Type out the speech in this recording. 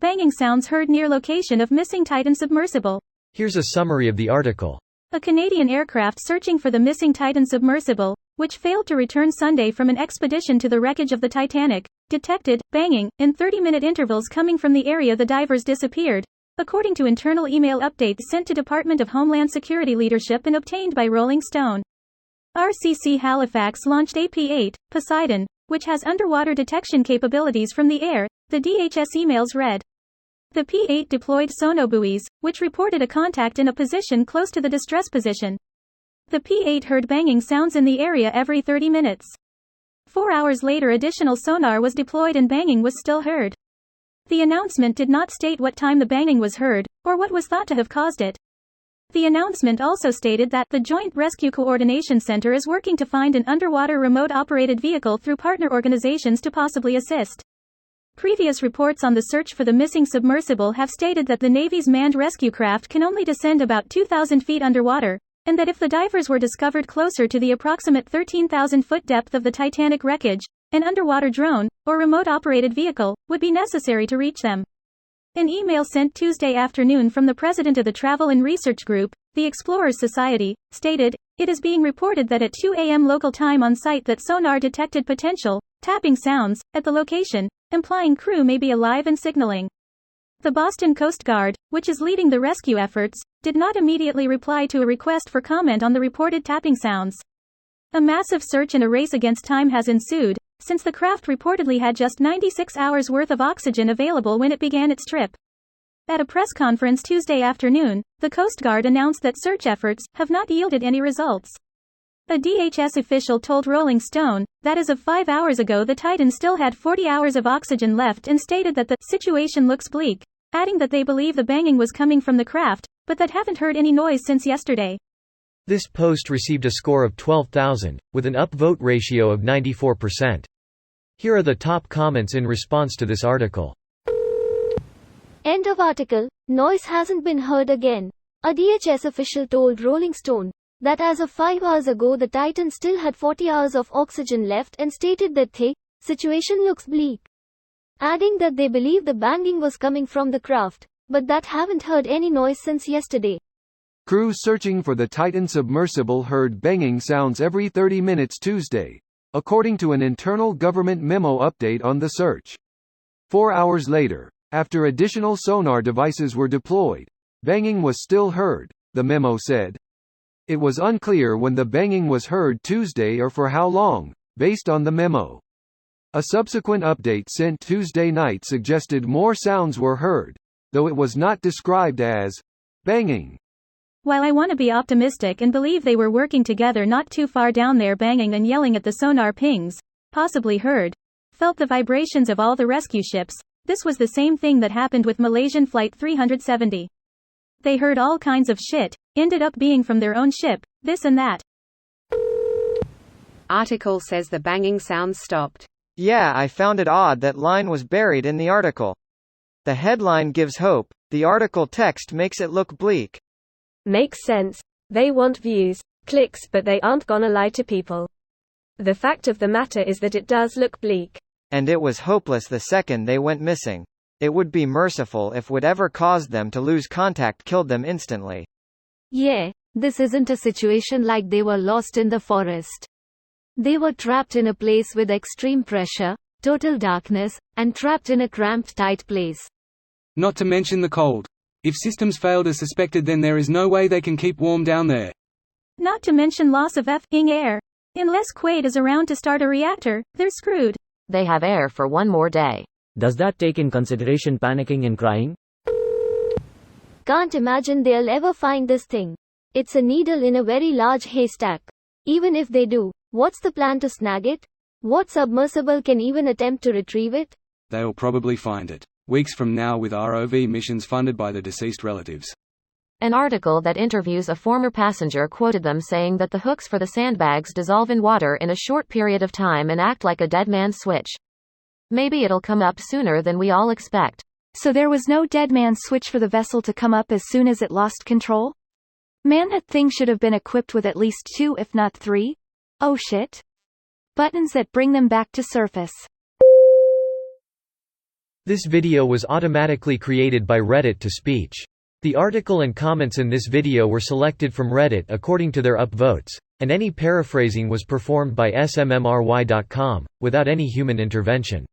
banging sounds heard near location of missing Titan submersible. Here's a summary of the article. A Canadian aircraft searching for the missing Titan submersible, which failed to return Sunday from an expedition to the wreckage of the Titanic, detected banging in 30-minute intervals coming from the area the divers disappeared, according to internal email updates sent to Department of Homeland Security leadership and obtained by Rolling Stone. RCC Halifax launched AP-8, Poseidon, which has underwater detection capabilities from the air, the DHS emails read. The P-8 deployed sonobuoys, which reported a contact in a position close to the distress position. The P-8 heard banging sounds in the area every 30 minutes. 4 hours later additional sonar was deployed and banging was still heard. The announcement did not state what time the banging was heard, or what was thought to have caused it. The announcement also stated that the Joint Rescue Coordination Center is working to find an underwater remote-operated vehicle through partner organizations to possibly assist. Previous reports on the search for the missing submersible have stated that the Navy's manned rescue craft can only descend about 2,000 feet underwater, and that if the divers were discovered closer to the approximate 13,000-foot depth of the Titanic wreckage, an underwater drone, or remote-operated vehicle, would be necessary to reach them. An email sent Tuesday afternoon from the president of the Travel and Research Group, the Explorers Society, stated, "It is being reported that at 2 a.m. local time on site that sonar detected potential tapping sounds at the location, implying crew may be alive and signaling." The Boston Coast Guard, which is leading the rescue efforts, did not immediately reply to a request for comment on the reported tapping sounds. A massive search and a race against time has ensued, since the craft reportedly had just 96 hours worth of oxygen available when it began its trip. At a press conference Tuesday afternoon, the Coast Guard announced that search efforts have not yielded any results. A DHS official told Rolling Stone that as of 5 hours ago the Titan still had 40 hours of oxygen left and stated that the situation looks bleak, adding that they believe the banging was coming from the craft, but that haven't heard any noise since yesterday. This post received a score of 12,000, with an upvote ratio of 94%. Here are the top comments in response to this article. End of article. Noise hasn't been heard again. A DHS official told Rolling Stone that as of 5 hours ago the Titan still had 40 hours of oxygen left and stated that the situation looks bleak, adding that they believe the banging was coming from the craft, but that haven't heard any noise since yesterday. Crews searching for the Titan submersible heard banging sounds every 30 minutes Tuesday, according to an internal government memo update on the search. 4 hours later, after additional sonar devices were deployed, banging was still heard, the memo said. It was unclear when the banging was heard Tuesday or for how long, based on the memo. A subsequent update sent Tuesday night suggested more sounds were heard, though it was not described as banging. While I want to be optimistic and believe they were working together not too far down there banging and yelling at the sonar pings, possibly heard, felt the vibrations of all the rescue ships, this was the same thing that happened with Malaysian Flight 370. They heard all kinds of shit, ended up being from their own ship, this and that. Article says the banging sounds stopped. Yeah, I found it odd that line was buried in the article. The headline gives hope, the article text makes it look bleak. Makes sense. They want views, clicks, but they aren't gonna lie to people. The fact of the matter is that it does look bleak. And it was hopeless the second they went missing. It would be merciful if whatever caused them to lose contact killed them instantly. Yeah, this isn't a situation like they were lost in the forest. They were trapped in a place with extreme pressure, total darkness, and trapped in a cramped tight place. Not to mention the cold. If systems failed as suspected, then there is no way they can keep warm down there. Not to mention loss of F-ing air. Unless Quaid is around to start a reactor, they're screwed. They have air for one more day. Does that take in consideration panicking and crying? Can't imagine they'll ever find this thing. It's a needle in a very large haystack. Even if they do, what's the plan to snag it? What submersible can even attempt to retrieve it? They'll probably find it weeks from now with ROV missions funded by the deceased relatives. An article that interviews a former passenger quoted them saying that the hooks for the sandbags dissolve in water in a short period of time and act like a dead man's switch. Maybe it'll come up sooner than we all expect. So there was no dead man's switch for the vessel to come up as soon as it lost control? Man, that thing should have been equipped with at least 2 if not 3. Oh shit. Buttons that bring them back to surface. This video was automatically created by Reddit to speech. The article and comments in this video were selected from Reddit according to their upvotes, and any paraphrasing was performed by smmry.com, without any human intervention.